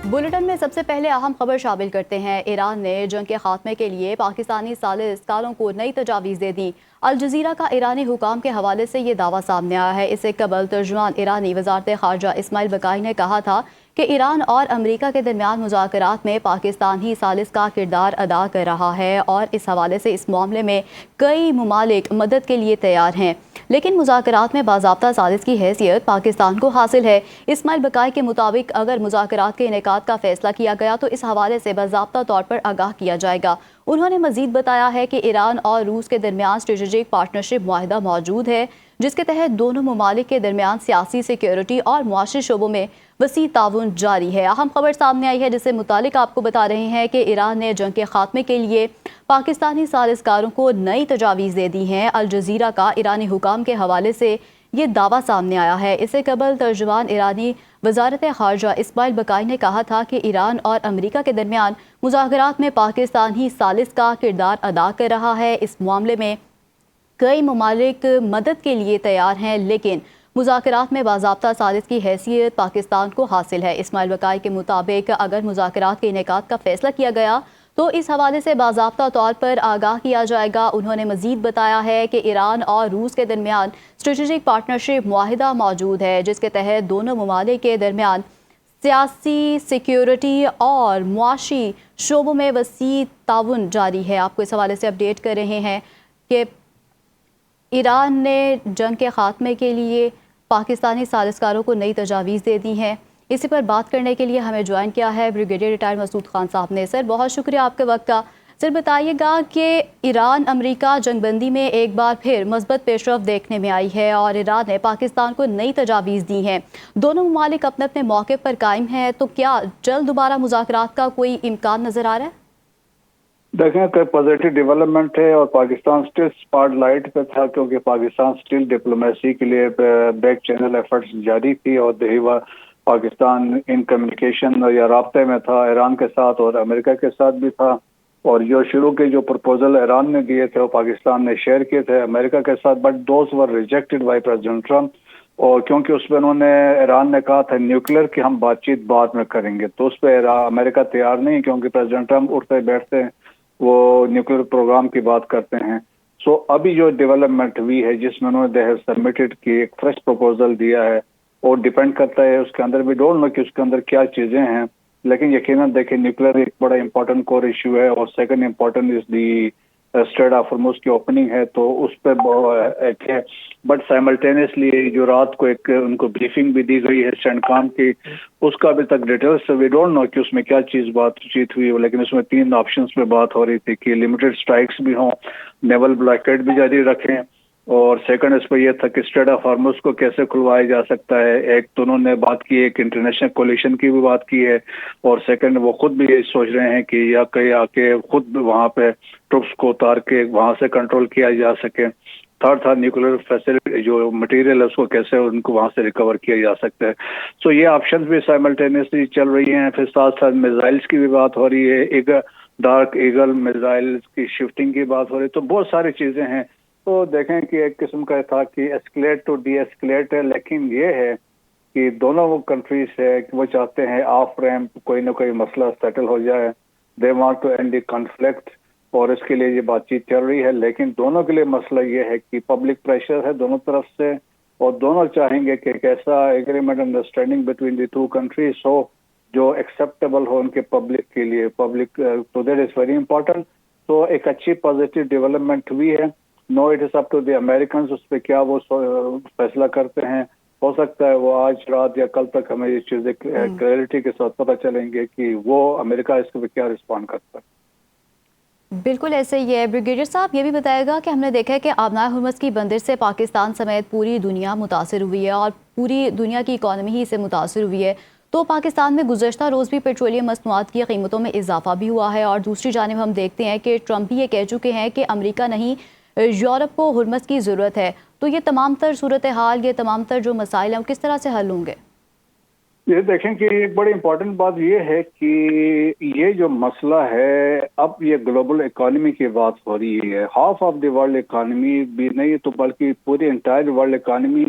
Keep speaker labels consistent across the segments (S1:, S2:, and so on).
S1: Bulletin में सबसे पहले अहम खबर शामिल करते हैं। ईरान ने जंग के खात्मे के लिए पाकिस्तानी सालिसकारों को नई तजावीज़ दे दी। अल जज़ीरा का ईरानी हुकाम के हवाले से ये दावा सामने आया है। इससे कबल तर्जुमान ईरानी वज़ारत ख़ारजा इस्माइल बकाई ने कहा था कि ईरान और अमरीका के दरमियान मुज़ाकरात में पाकिस्तान ही सालिस का किरदार अदा कर रहा है और इस हवाले से इस मामले में कई ममालिक मदद के लिए तैयार हैं, लेकिन मुज़ाकरात में बाज़ाब्ता सालिस की हैसियत पाकिस्तान को हासिल है। इस्माइल बकाई के मुताबिक अगर मुज़ाकरात के इनेकाद का फैसला किया गया तो इस हवाले से बाज़ाब्ता तौर पर आगाह किया जाएगा। उन्होंने मज़ीद बताया है कि ईरान और रूस के दरमियान स्ट्रेटेजिक पार्टनरशिप मुआहदा मौजूद है, जिसके तहत दोनों ममालिक के दरमियान सियासी, सिक्योरिटी और मुआशी शोबों में वसी ताउन जारी है। अहम खबर सामने आई है जिससे मुतालिक आपको बता रहे हैं कि ईरान ने जंग के खात्मे के लिए पाकिस्तानी सालिसकारों को नई तजावीज़ दे दी हैं। अल जज़ीरा का ईरानी हुकाम के हवाले से ये दावा सामने आया है। इससे कबल तर्जुमान ईरानी वज़ारत ख़ारजा इस्माइल बकाई ने कहा था कि ईरान और अमरीका के दरमियान मुज़ाकरात में पाकिस्तान ही सालिस का किरदार अदा कर रहा है। इस मामले में कई ममालिक मदद के लिए तैयार हैं, लेकिन मुज़ाकरात में बाज़ाब्ता सालिस की हैसियत पाकिस्तान को हासिल है। इस्माइल बकाई के मुताबिक अगर मुज़ाकरात के इनेकाद का फैसला किया गया तो इस हवाले से बाज़ाब्ता तौर पर आगाह किया जाएगा। उन्होंने मज़ीद बताया है कि ईरान और रूस के दरमियान स्ट्रेटेजिक पार्टनरशिप मुआहिदा मौजूद है, जिसके तहत दोनों ममालिक के दरमियान सियासी, सिक्योरिटी और मुआशी शोबों में वसी ताउन जारी है। आपको इस हवाले से अपडेट कर रहे हैं कि ईरान ने जंग के खात्मे के लिए पाकिस्तानी सालिसकारों को नई तजावीज़ दे दी हैं। इसी पर बात करने के लिए हमें ज्वाइन किया है ब्रिगेडियर रिटायर्ड मसूद खान साहब ने। सर, बहुत शुक्रिया आपके वक्त का। सर, बताइएगा कि ईरान अमरीका जंगबंदी में एक बार फिर मस्बत पेशरफ देखने में आई है और ईरान ने पाकिस्तान को नई तजावीज़ दी हैं। दोनों ममालिक अपने अपने मौके पर कायम हैं, तो क्या जल्द दोबारा मुज़ाकरात का कोई इम्कान नज़र आ रहा है?
S2: देखें कि पॉजिटिव डेवलपमेंट है और पाकिस्तान स्टिल स्पॉटलाइट पे था, क्योंकि पाकिस्तान स्टिल डिप्लोमेसी के लिए बैक चैनल एफर्ट्स जारी थी और पाकिस्तान इन कम्युनिकेशन या राब्ते में था ईरान के साथ और अमेरिका के साथ भी था। और जो शुरू के जो प्रपोजल ईरान ने दिए थे वो पाकिस्तान ने शेयर किए थे अमेरिका के साथ, but those were rejected by president Trump. और क्योंकि उसमें ईरान ने कहा था न्यूक्लियर की हम बातचीत बाद में करेंगे, तो उस पर अमेरिका तैयार नहीं, क्योंकि प्रेसिडेंट ट्रम्प उठते बैठते वो न्यूक्लियर प्रोग्राम की बात करते हैं। सो अभी जो डेवलपमेंट हुई है जिसमें उन्होंने दे हैव सबमिटेड की एक फ्रेश प्रपोजल दिया है, और डिपेंड करता है उसके अंदर भी डोंट नो कि उसके अंदर क्या चीजें हैं, लेकिन यकीनन देखिए न्यूक्लियर एक बड़ा इंपॉर्टेंट कोर इशू है और second important is the straight of Hormuz की ओपनिंग है, तो उस पर एक है। बट साइमल्टेनियसली जो रात को एक उनको ब्रीफिंग भी दी गई है सेंटकॉम की, उसका अभी तक डिटेल्स वी डोंट नो कि उसमें क्या बातचीत हुई, लेकिन उसमें 3 ऑप्शंस पे बात हो रही थी कि लिमिटेड स्ट्राइक्स भी हों, नेवल ब्लॉकेड भी जारी रखें, और सेकंड इस पर यह था कि स्ट्रेट ऑफ हॉर्मुज़ को कैसे खुलवाया जा सकता है। एक तो उन्होंने बात की, एक इंटरनेशनल कोलिशन की भी बात की है, और सेकंड वो खुद भी ये सोच रहे हैं कि या कहीं आके खुद वहां पे ट्रुप्स को उतार के वहां से कंट्रोल किया जा सके। थर्ड था न्यूक्लियर फैसिलिटी जो मटेरियल है उसको कैसे उनको वहां से रिकवर किया जा सकता है। सो ये ऑप्शन भी साइमल्टेनियसली चल रही हैं। फिर साथ साथ मिसाइल्स की भी बात हो रही है, एक डार्क ईगल मिसाइल की शिफ्टिंग की बात हो रही है, तो बहुत सारी चीजें हैं। तो देखें कि एक किस्म का था कि एस्केलेट टू डी एस्केलेट है, लेकिन ये है कि दोनों वो कंट्रीज है कि वो चाहते हैं ऑफ रैम्प कोई ना कोई मसला सेटल हो जाए, they want to end the conflict, और इसके लिए ये बातचीत चल रही है। लेकिन दोनों के लिए मसला ये है कि पब्लिक प्रेशर है दोनों तरफ से, और दोनों चाहेंगे कि एक ऐसा agreement understanding between the two countries हो जो एक्सेप्टेबल हो उनके पब्लिक के लिए। पब्लिक तो दैट इज वेरी इंपॉर्टेंट। तो एक अच्छी पॉजिटिव डेवलपमेंट हुई है। No it is up to the American, उस पर क्या वो फैसला करते हैं। हो सकता है वो आज रात या कल तक हमें ये चीजें क्लैरिटी के साथ पता चलेंगे कि वो अमेरिका इस पर क्या रिस्पॉन्ड करता है।
S1: बिल्कुल ऐसे ही है। ब्रिगेडियर साहब, ये भी बताएगा कि हमने देखा है कि आबनाए हुर्मुज़ की बंदिश से पाकिस्तान समेत पूरी दुनिया मुतासिर हुई है और पूरी दुनिया की इकॉनमी ही इससे मुतासिर हुई है। तो पाकिस्तान में गुज़श्ता रोज़ भी पेट्रोलियम मसनूआत की कीमतों में इजाफा भी हुआ है, और दूसरी जानिब हम देखते हैं कि ट्रंप भी ये कह चुके हैं कि अमेरिका नहीं यूरोप को हुर्मुज़ की ज़रूरत है। तो ये तमाम तर सूरत हाल, ये तमाम तर जो मसाइल हैं वो किस तरह से हल होंगे?
S2: ये देखें कि एक बड़ी इंपॉर्टेंट बात ये है कि ये जो मसला है अब ये ग्लोबल इकोनॉमी की बात हो रही है। Half of the world economy भी नहीं तो बल्कि पूरी इंटायर वर्ल्ड इकोनॉमी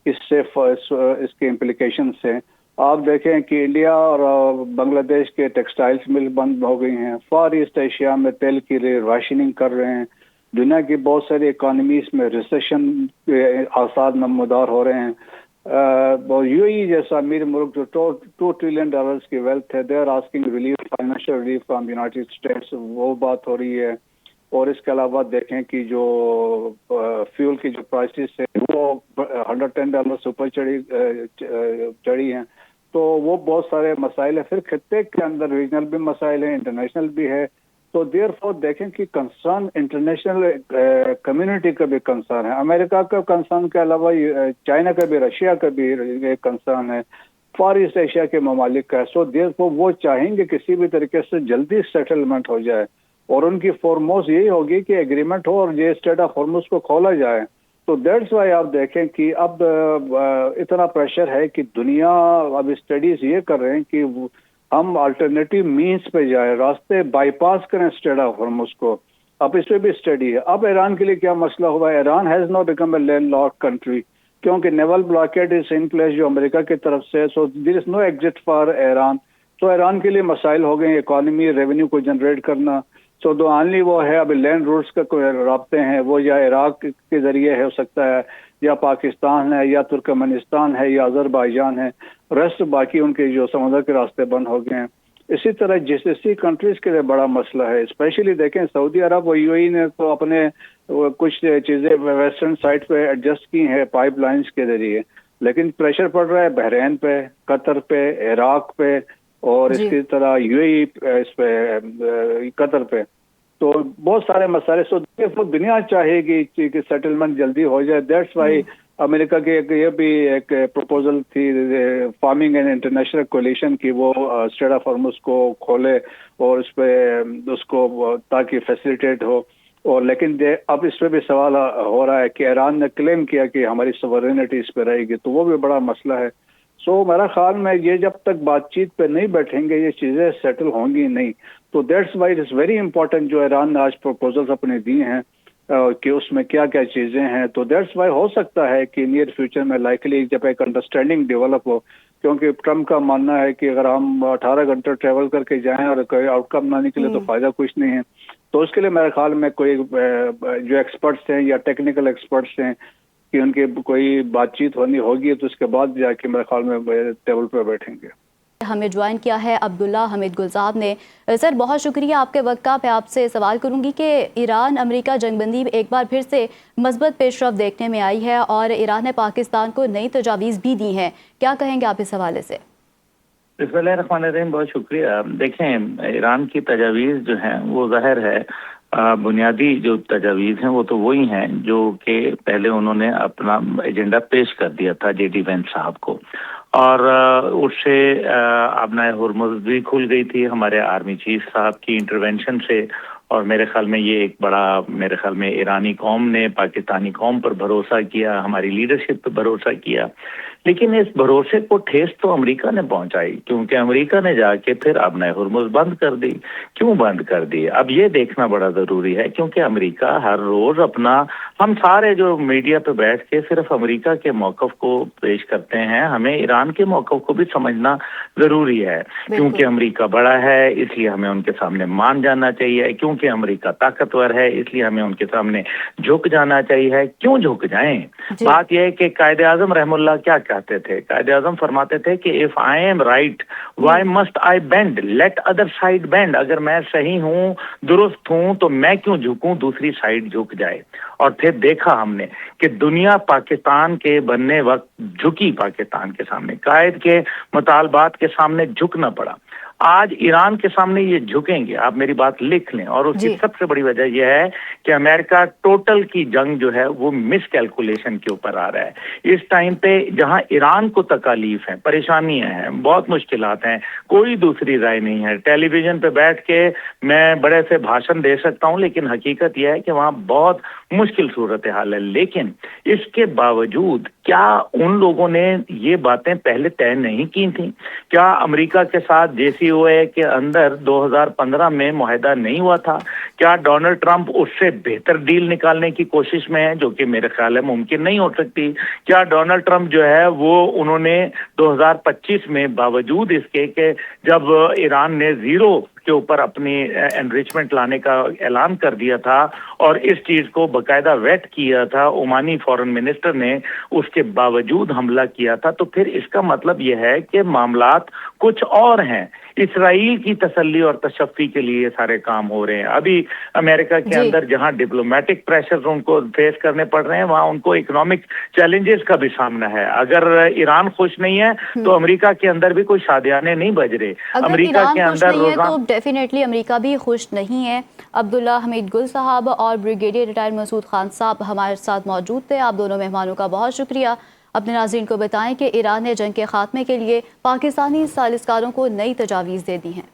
S2: इससे इसके इम्प्लीकेशंस हैं। آپ دیکھیں کہ انڈیا اور بنگلہ دیش کے ٹیکسٹائلز مل بند ہو گئی ہیں، فار ایسٹ ایشیا میں تیل کی راشننگ کر رہے ہیں، دنیا کی بہت ساری اکانومیز میں ریسیشن کے آثار نمودار ہو رہے ہیں. یو اے جیسا امیر ملک جو $2 ٹریلین کی ویلتھ ہے، they are asking relief, financial relief from United States, وہ بات ہو رہی ہے. اور اس کے علاوہ دیکھیں کہ جو فیول کی جو پرائسز ہے وہ $110 اوپر چڑھی ہیں، تو وہ بہت سارے مسائل ہیں. پھر خطے کے اندر ریجنل بھی مسائل ہیں، انٹرنیشنل بھی ہے. تو دیر فور دیکھیں کہ کنسرن انٹرنیشنل کمیونٹی کا بھی کنسرن ہے، امریکہ کا کنسرن کے علاوہ چائنا کا بھی، رشیا کا بھی ایک کنسرن ہے، فار ایسٹ ایشیا کے ممالک کا ہے. سو دیر فور وہ چاہیں گے کسی بھی طریقے سے جلدی سیٹلمنٹ ہو جائے، اور ان کی فورموسٹ یہی ہوگی کہ ایگریمنٹ ہو اور یہ اسٹریٹ آف ہارمز کو کھولا جائے. تو دیٹس وائی آپ دیکھیں کہ اب اتنا پریشر ہے کہ دنیا اب اسٹڈیز یہ کر رہے ہیں کہ ہم الٹرنیٹیو مینس پہ جائیں، راستے بائی پاس کریں اسٹریٹ آف ہارمز کو. اب اس پہ بھی اسٹڈی ہے. اب ایران کے لیے کیا مسئلہ ہوا ہے؟ Iran has not become a land lock country, کیونکہ naval blockade is in place جو امریکہ کی طرف سے. سو دیر از نو ایگزٹ فار ایران. تو ایران کے لیے مسائل ہو گئے، اکانومی ریونیو کو جنریٹ کرنا. سو دو آنلی وہ ہے ابھی لینڈ روٹس کا کوئی رابطے ہیں، وہ یا عراق کے ذریعے ہو سکتا ہے، یا پاکستان ہے، یا ترکمانستان ہے، یا آذربائیجان ہے. ریسٹ باقی ان کے جو سمندر کے راستے بند ہو گئے ہیں. اسی طرح GCC کنٹریز کے لیے بڑا مسئلہ ہے. اسپیشلی دیکھیں سعودی عرب و UAE نے تو اپنے کچھ چیزیں ویسٹرن سائڈ پہ ایڈجسٹ کی ہیں پائپ لائنز کے ذریعے، لیکن پریشر پڑ رہا ہے بحرین پہ، قطر پہ، عراق پہ، اور اس کی طرح UAE اس پہ قطر پہ. تو بہت سارے مسئلے. سو دنیا چاہے گی کہ سیٹلمنٹ جلدی ہو جائے. دیٹس وائی امریکہ کی یہ بھی ایک پروپوزل تھی فارمنگ اینڈ انٹرنیشنل کولیشن کی، وہ اسٹریٹ آف ہارمز کو کھولے اور اس پہ اس کو تاکہ فیسیلیٹیٹ ہو. اور لیکن اب اس پہ بھی سوال ہو رہا ہے کہ ایران نے کلیم کیا کہ ہماری سوورینٹی اس پہ رہے گی، تو وہ بھی بڑا مسئلہ ہے. سو میرا خیال میں یہ جب تک بات چیت پہ نہیں بیٹھیں گے یہ چیزیں سیٹل ہوں گی نہیں. تو that's why it is very important جو ایران نے آج پروپوزلس اپنے دیے ہیں کہ اس میں کیا کیا چیزیں ہیں. تو دیٹس وائی ہو سکتا ہے کہ نیئر فیوچر میں لائکلی جب ایک انڈرسٹینڈنگ ڈیولپ ہو، کیونکہ ٹرمپ کا ماننا ہے کہ اگر ہم 18 گھنٹے ٹریول کر کے جائیں اور کوئی آؤٹ کم نہ نکلے تو فائدہ کچھ نہیں ہے. تو اس کے لیے میرے خیال میں کوئی جو ایکسپرٹس ہیں یا ٹیکنیکل ایکسپرٹس ہیں کہ ان کی کوئی بات چیت ہونی ہوگی، تو اس کے بعد جا کے میرے خیال میں ٹیبل پہ بیٹھیں گے.
S1: ہمیں جوائن کیا ہے عبداللہ حمید گل صاحب نے. سر بہت شکریہ آپ کے وقت کا. میں آپ سے سوال کروں گی کہ ایران امریکہ جنگ بندی ایک بار پھر سے مثبت پیش رفت دیکھنے میں آئی ہے اور ایران نے پاکستان کو نئی تجاویز بھی دی ہیں، کیا کہیں گے آپ اس حوالے سے؟
S3: بسم اللہ الرحمن الرحیم. بہت شکریہ. دیکھیں ایران کی تجاویز جو ہیں وہ ظاہر ہے بنیادی جو تجاویز ہیں وہ تو وہی ہیں جو کہ پہلے انہوں نے اپنا ایجنڈا پیش کر دیا تھا JD وینس صاحب کو، اور اس سے آبنائے ہرمز بھی کھل گئی تھی ہمارے آرمی چیف صاحب کی انٹروینشن سے. اور میرے خیال میں یہ ایک بڑا ایرانی قوم نے پاکستانی قوم پر بھروسہ کیا، ہماری لیڈرشپ پہ بھروسہ کیا. لیکن اس بھروسے کو ٹھیس تو امریکہ نے پہنچائی، کیونکہ امریکہ نے جا کے پھر آبنائے ہرمز بند کر دی. کیوں بند کر دی؟ اب یہ دیکھنا بڑا ضروری ہے، کیونکہ امریکہ ہر روز ہم سارے جو میڈیا پہ بیٹھ کے صرف امریکہ کے موقف کو پیش کرتے ہیں، ہمیں ایران کے موقف کو بھی سمجھنا ضروری ہے. کیونکہ امریکہ بڑا ہے اس لیے ہمیں ان کے سامنے مان جانا چاہیے، کیونکہ امریکہ طاقتور ہے اس لیے ہمیں ان کے سامنے جھک جانا چاہیے. کیوں جھک جائیں؟ بات یہ ہے کہ قائد اعظم رحم اللہ کیا کہتے تھے؟ قائد اعظم فرماتے تھے کہ if I am right, why must I bend? Let other side bend. اگر میں صحیح ہوں، درست ہوں، تو میں کیوں جھکوں، دوسری سائڈ جھک جائے. اور پھر دیکھا ہم نے کہ دنیا پاکستان کے بننے وقت جھکی، پاکستان کے سامنے قائد کے مطالبات کے سامنے جھکنا پڑا. آج ایران کے سامنے یہ جھکیں گے، آپ میری بات لکھ لیں. اور اس کی سب سے بڑی وجہ یہ ہے کہ امریکہ ٹوٹل کی جنگ جو ہے وہ مس کیلکولیشن کے اوپر آ رہا ہے. اس ٹائم پہ جہاں ایران کو تکالیف ہیں، پریشانیاں ہیں، بہت مشکلات ہیں، کوئی دوسری رائے نہیں ہے. ٹیلی ویژن پہ بیٹھ کے میں بڑے سے بھاشن دے سکتا ہوں، لیکن حقیقت یہ ہے کہ وہاں بہت مشکل صورتحال ہے. لیکن اس کے باوجود کیا ان لوگوں نے یہ باتیں پہلے طے نہیں کی تھیں؟ کیا امریکہ کے ساتھ JCPOA کے اندر 2015 میں معاہدہ نہیں ہوا تھا क्या डोनाल्ड ट्रंप उससे बेहतर डील निकालने की कोशिश में है, जो कि मेरे ख्याल है मुमकिन नहीं हो सकती। क्या डोनाल्ड ट्रंप जो है वो उन्होंने 2025 में बावजूद इसके कि जब ईरान ने जीरो के ऊपर अपनी एनरिचमेंट लाने का ऐलान कर दिया था और इस चीज को बकायदा वेट किया था ओमानी फॉरेन मिनिस्टर ने, उसके बावजूद हमला किया था, तो फिर इसका मतलब यह है कि मामलात कुछ और हैं। इसराइल की तसल्ली और तशफ़ी के लिए ये सारे काम हो रहे हैं। अभी अमेरिका के अंदर जहां डिप्लोमेटिक प्रेशर उनको फेस करने पड़ रहे हैं, वहां उनको इकोनॉमिक चैलेंजेस का भी सामना है। अगर ईरान खुश नहीं है तो अमेरिका के अंदर भी कोई शादियाने नहीं बज रहे। अमेरिका के अंदर
S1: तो डेफिनेटली अमेरिका भी खुश नहीं है। अब्दुल्ला हमीद गुल साहब और ब्रिगेडियर रिटायर्ड मसूद खान साहब हमारे साथ मौजूद थे। आप दोनों मेहमानों का बहुत शुक्रिया। अपने नाज़रीन को बताएं कि ईरान ने जंग के खात्मे के लिए पाकिस्तानी सालिसकारों को नई तजावीज़ दे दी हैं।